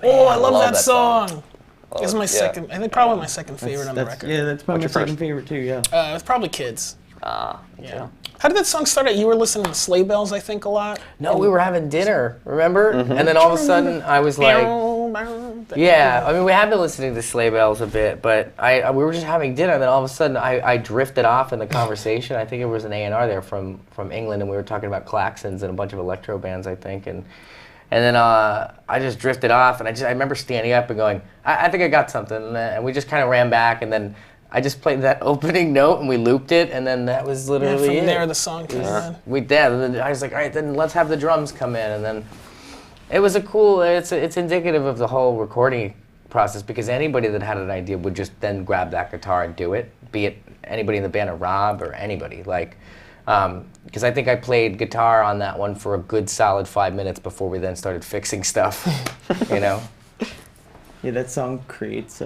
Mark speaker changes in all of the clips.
Speaker 1: Oh, I love that song.
Speaker 2: Oh,
Speaker 1: It's my second, I think probably my second favorite on the record.
Speaker 3: Yeah, that's probably my second favorite too, yeah.
Speaker 1: It's probably Kids.
Speaker 2: Yeah.
Speaker 1: How did that song start out? You were listening to Sleigh Bells, I think, a lot?
Speaker 4: No, we were having dinner, remember? And then all of a sudden, I was like, yeah, I mean, we have been listening to Sleigh Bells a bit, but we were just having dinner, and then all of a sudden, I drifted off in the conversation. I think it was an A&R there from England, and we were talking about Klaxons and a bunch of electro bands, I think, and then I just drifted off, and I remember standing up and going, I think I got something, and we just kind of ran back, and then I just played that opening note and we looped it, and then that was literally
Speaker 1: from
Speaker 4: it.
Speaker 1: there the song came in.
Speaker 4: We did. And then I was like, all right, then let's have the drums come in, and then it was a cool. It's indicative of the whole recording process, because anybody that had an idea would just then grab that guitar and do it. Be it anybody in the band or Rob or anybody, like, because I think I played guitar on that one for a good solid 5 minutes before we then started fixing stuff. You know.
Speaker 3: Yeah, that song creates.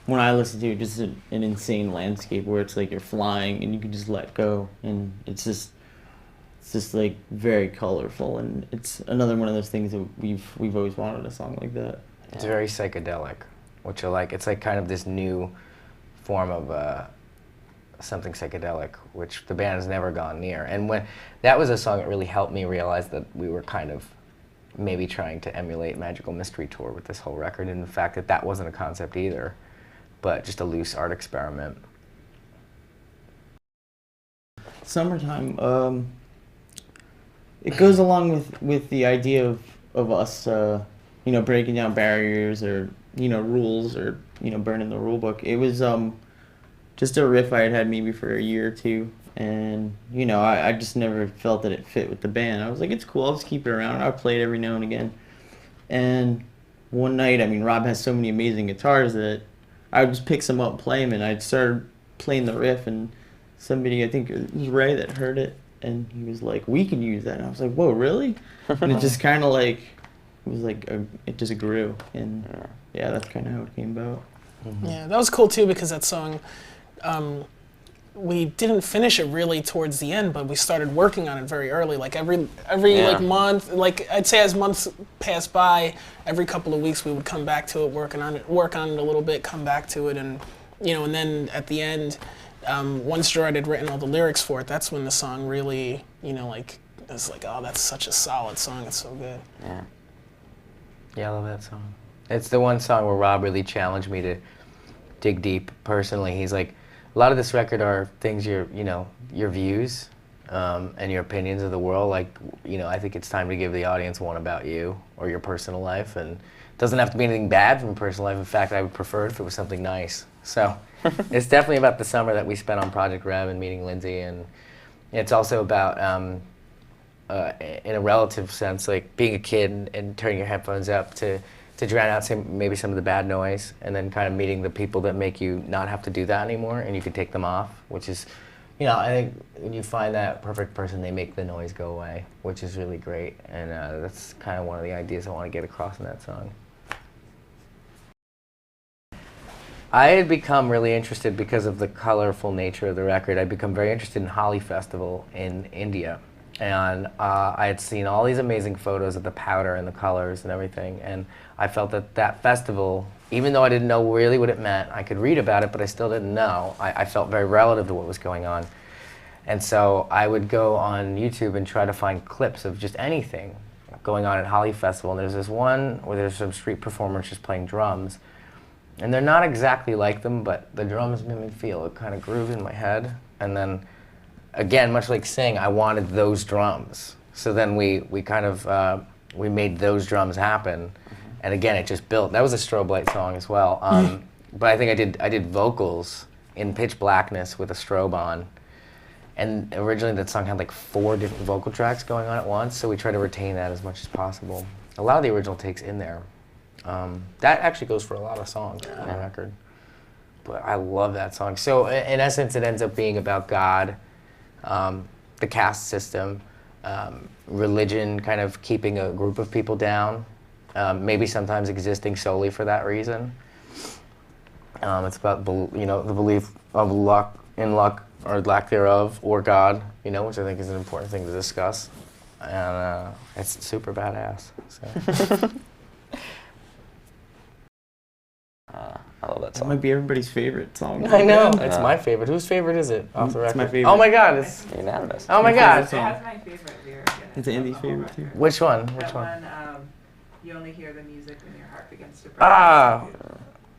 Speaker 3: When I listen to it, just an insane landscape where it's like you're flying and you can just let go, and it's just like very colorful, and it's another one of those things that we've always wanted a song like that.
Speaker 4: It's very psychedelic, which I like. It's like kind of this new form of something psychedelic, which the band has never gone near. And when that was a song that really helped me realize that we were kind of maybe trying to emulate Magical Mystery Tour with this whole record, and the fact that that wasn't a concept either, but just a loose art experiment.
Speaker 3: Summertime, it goes along with the idea of us, breaking down barriers or, rules or, burning the rule book. It was just a riff I had maybe for a year or two, and, I just never felt that it fit with the band. I was like, it's cool, I'll just keep it around. I'll play it every now and again. And one night, Rob has so many amazing guitars that I would just pick some up and play them, and I'd started playing the riff, and somebody, I think it was Ray, that heard it, and he was like, we can use that. And I was like, whoa, really? And it just kind of like, it was like, it just grew, and yeah, that's kind of how it came about.
Speaker 1: Mm-hmm. Yeah, that was cool too, because that song, we didn't finish it really towards the end, but we started working on it very early. Like every like month, like I'd say as months passed by, every couple of weeks we would come back to it, work on it a little bit, come back to it, and and then at the end, once Gerard had written all the lyrics for it, that's when the song really, like it was like, oh, that's such a solid song. It's so good.
Speaker 4: Yeah, I love that song. It's the one song where Rob really challenged me to dig deep personally. He's like, a lot of this record are things your views and your opinions of the world. Like, I think it's time to give the audience one about you or your personal life, and it doesn't have to be anything bad from your personal life. In fact, I would prefer it if it was something nice. So it's definitely about the summer that we spent on Project Rev and meeting Lindsay, and it's also about, in a relative sense, like being a kid and turning your headphones up to drown out maybe some of the bad noise, and then kind of meeting the people that make you not have to do that anymore, and you can take them off, which is, I think when you find that perfect person, they make the noise go away, which is really great, and that's kind of one of the ideas I want to get across in that song. I had become really interested because of the colorful nature of the record. I'd become very interested in Holi Festival in India. And I had seen all these amazing photos of the powder and the colors and everything, and I felt that festival, even though I didn't know really what it meant, I could read about it, but I still didn't know. I felt very relative to what was going on. And so I would go on YouTube and try to find clips of just anything going on at Holi Festival. And there's this one where there's some street performers just playing drums, and they're not exactly like them, but the drums made me feel a kind of groove in my head. And then again, much like Sing, I wanted those drums. So then we kind of, we made those drums happen. And again, it just built. That was a Strobe Light song as well. But I think I did vocals in pitch blackness with a strobe on. And originally that song had like 4 different vocal tracks going on at once, so we tried to retain that as much as possible. A lot of the original takes in there. That actually goes for a lot of songs on the record. But I love that song. So in essence, it ends up being about God, the caste system, religion kind of keeping a group of people down, maybe sometimes existing solely for that reason. It's about the belief of luck or lack thereof, or God, which I think is an important thing to discuss, and it's super badass. So.
Speaker 2: I love that
Speaker 3: That
Speaker 2: song.
Speaker 3: might be everybody's favorite song.
Speaker 4: I know.
Speaker 3: Yeah.
Speaker 4: It's my favorite. Whose favorite is it? Off the record.
Speaker 3: It's my favorite.
Speaker 4: Oh my God! It's
Speaker 2: Unanimous.
Speaker 4: oh my
Speaker 3: Your
Speaker 4: God!
Speaker 3: favorite
Speaker 5: It
Speaker 3: song.
Speaker 5: has my favorite lyric in it.
Speaker 3: It's Andy's favorite too.
Speaker 4: Which one? Which
Speaker 5: That
Speaker 4: one?
Speaker 5: one, you only hear the music when your heart begins to break.
Speaker 4: Ah,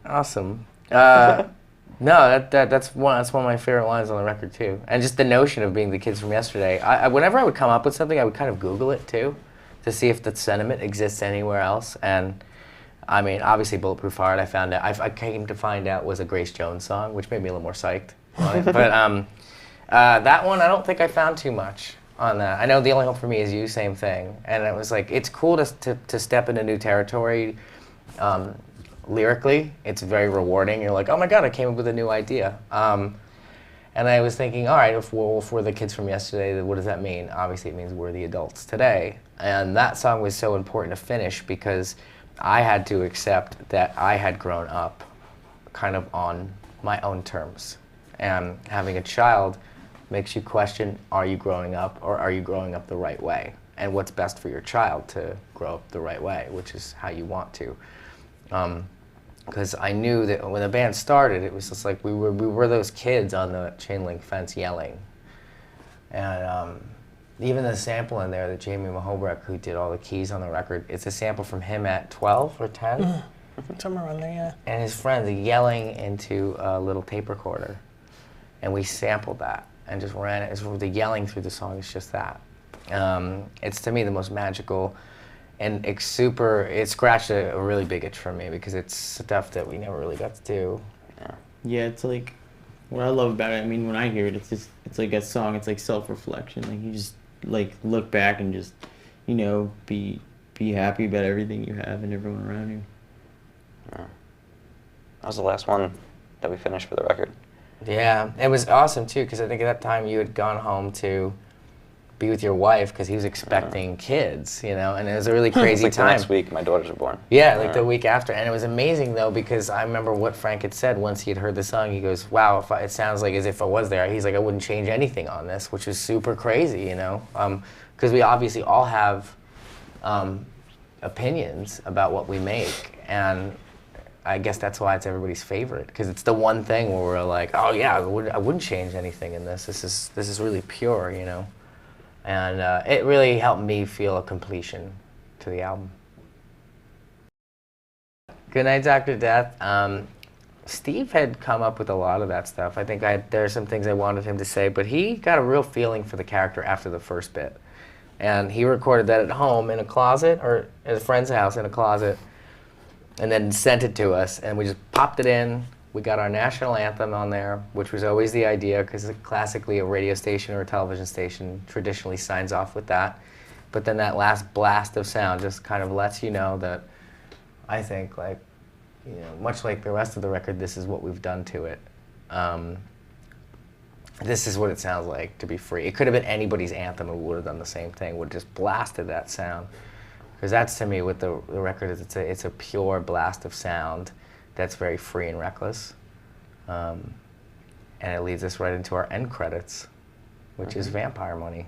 Speaker 4: awesome. No, that's one of my favorite lines on the record too. And just the notion of being the kids from yesterday. Whenever I would come up with something, I would kind of Google it too, to see if the sentiment exists anywhere else. And I mean, obviously, Bulletproof Heart. I found out. I came to find out was a Grace Jones song, which made me a little more psyched on it. But that one, I don't think I found too much on that. I know The Only Hope for Me Is You, same thing. And it was like, it's cool to step into new territory. Lyrically, it's very rewarding. You're like, oh my God, I came up with a new idea. And I was thinking, all right, if we're the kids from yesterday, what does that mean? Obviously, it means we're the adults today. And that song was so important to finish because I had to accept that I had grown up kind of on my own terms. And having a child makes you question, are you growing up or are you growing up the right way? And what's best for your child to grow up the right way, which is how you want to. Because I knew that when the band started, it was just like we were those kids on the chain link fence yelling. And even the sample in there that Jamie Mahobrecht, who did all the keys on the record, it's a sample from him at 12 or 10.
Speaker 1: Somewhere around there, yeah.
Speaker 4: And his friends yelling into a little tape recorder. And we sampled that and just ran it. The yelling through the song is just that. It's to me the most magical. And it scratched a really big itch for me because it's stuff that we never really got to do.
Speaker 3: Yeah, it's like, what I love about it, I mean, when I hear it, it's like a song, it's like self-reflection. Like, you just, like, look back and just, you know, be happy about everything you have and everyone around you.
Speaker 2: Yeah. That was the last one that we finished for the record.
Speaker 4: Yeah, it was awesome too because I think at that time you had gone home to be with your wife because he was expecting kids, you know, and it was a really crazy
Speaker 2: It's like
Speaker 4: time.
Speaker 2: the next week my daughters are born.
Speaker 4: Yeah, like the week after. And it was amazing, though, because I remember what Frank had said once he had heard the song. He goes, wow, it sounds like as if I was there. He's like, I wouldn't change anything on this, which is super crazy, you know, because we obviously all have opinions about what we make. And I guess that's why it's everybody's favorite, because it's the one thing where we're like, oh, yeah, I wouldn't change anything in this. This is really pure, you know. And it really helped me feel a completion to the album. Good Night, Dr. Death. Steve had come up with a lot of that stuff. I think there are some things I wanted him to say, but he got a real feeling for the character after the first bit. And he recorded that at home in a closet, or at a friend's house in a closet, and then sent it to us, and we just popped it in. We got our national anthem on there, which was always the idea, because classically a radio station or a television station traditionally signs off with that. But then that last blast of sound just kind of lets you know that, I think, like, you know, much like the rest of the record, this is what we've done to it. This is what it sounds like to be free. It could have been anybody's anthem who would have done the same thing, would have just blasted that sound. Because that's, to me, what the record is. It's a pure blast of sound that's very free and reckless. And it leads us right into our end credits, which is Vampire Money.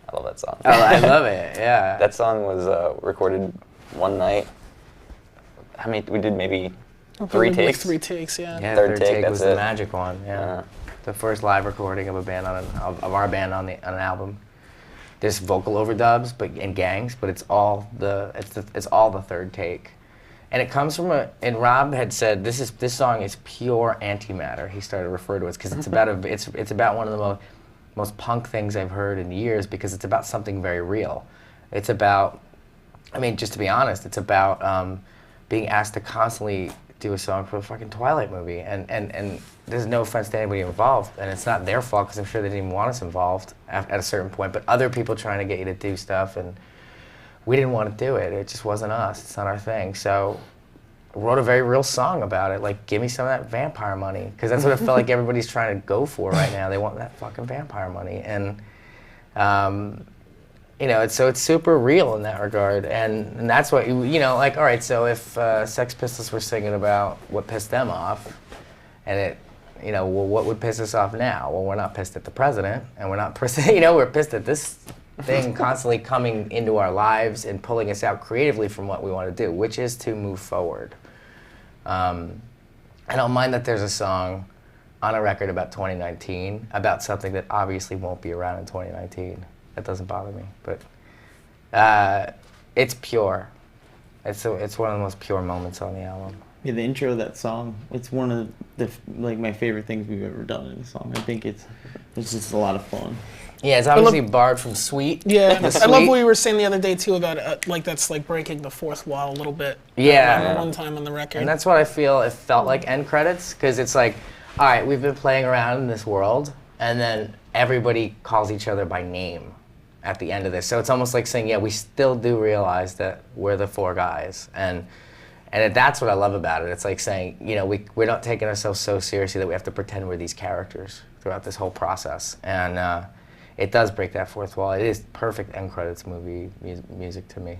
Speaker 2: I love that song.
Speaker 4: Oh, I love it, yeah.
Speaker 2: That song was recorded one night. I mean, we did maybe 3
Speaker 1: Like
Speaker 2: takes.
Speaker 1: 3 takes, yeah.
Speaker 4: Yeah,
Speaker 2: Third
Speaker 4: third
Speaker 2: take,
Speaker 4: take was
Speaker 2: that's
Speaker 4: the
Speaker 2: it.
Speaker 4: magic one, yeah. The first live recording of a band of our band on an album. There's vocal overdubs and gangs, but it's all the third take. And it comes from and Rob had said this song is pure antimatter. He started to refer to it because it's about it's about one of the most punk things I've heard in years, because it's about something very real. It's about, I mean, just to be honest, it's about being asked to constantly do a song for a fucking Twilight movie, and there's no offense to anybody involved, and it's not their fault because I'm sure they didn't even want us involved at a certain point, but other people trying to get you to do stuff, and we didn't want to do it. It just wasn't us. It's not our thing. So I wrote a very real song about it, like, give me some of that vampire money, because that's what it felt like everybody's trying to go for right now. They want that fucking vampire money, and you know, it's super real in that regard, and that's what, you know, like, all right, so if Sex Pistols were singing about what pissed them off, and it, you know, well, what would piss us off now? Well, we're not pissed at the president, and we're not pissed, you know, we're pissed at this thing constantly coming into our lives and pulling us out creatively from what we want to do, which is to move forward. I don't mind that there's a song on a record about 2019 about something that obviously won't be around in 2019. That doesn't bother me, but it's pure. It's one of the most pure moments on the album.
Speaker 3: Yeah, the intro of that song, it's one of the my favorite things we've ever done in a song. I think it's just a lot of fun.
Speaker 4: Yeah, it's obviously borrowed from Sweet.
Speaker 1: Yeah,
Speaker 4: The
Speaker 1: I love
Speaker 4: Sweet.
Speaker 1: what you were saying the other day too about like that's like breaking the fourth wall a little bit.
Speaker 4: Yeah.
Speaker 1: I remember one time on the record.
Speaker 4: And that's what I feel it felt like end credits, because it's like, all right, we've been playing around in this world, and then everybody calls each other by name at the end of this. So it's almost like saying, yeah, we still do realize that we're the four guys. And that's what I love about it. It's like saying, you know, we're not taking ourselves so seriously that we have to pretend we're these characters throughout this whole process. And it does break that fourth wall. It is perfect end credits movie music to me.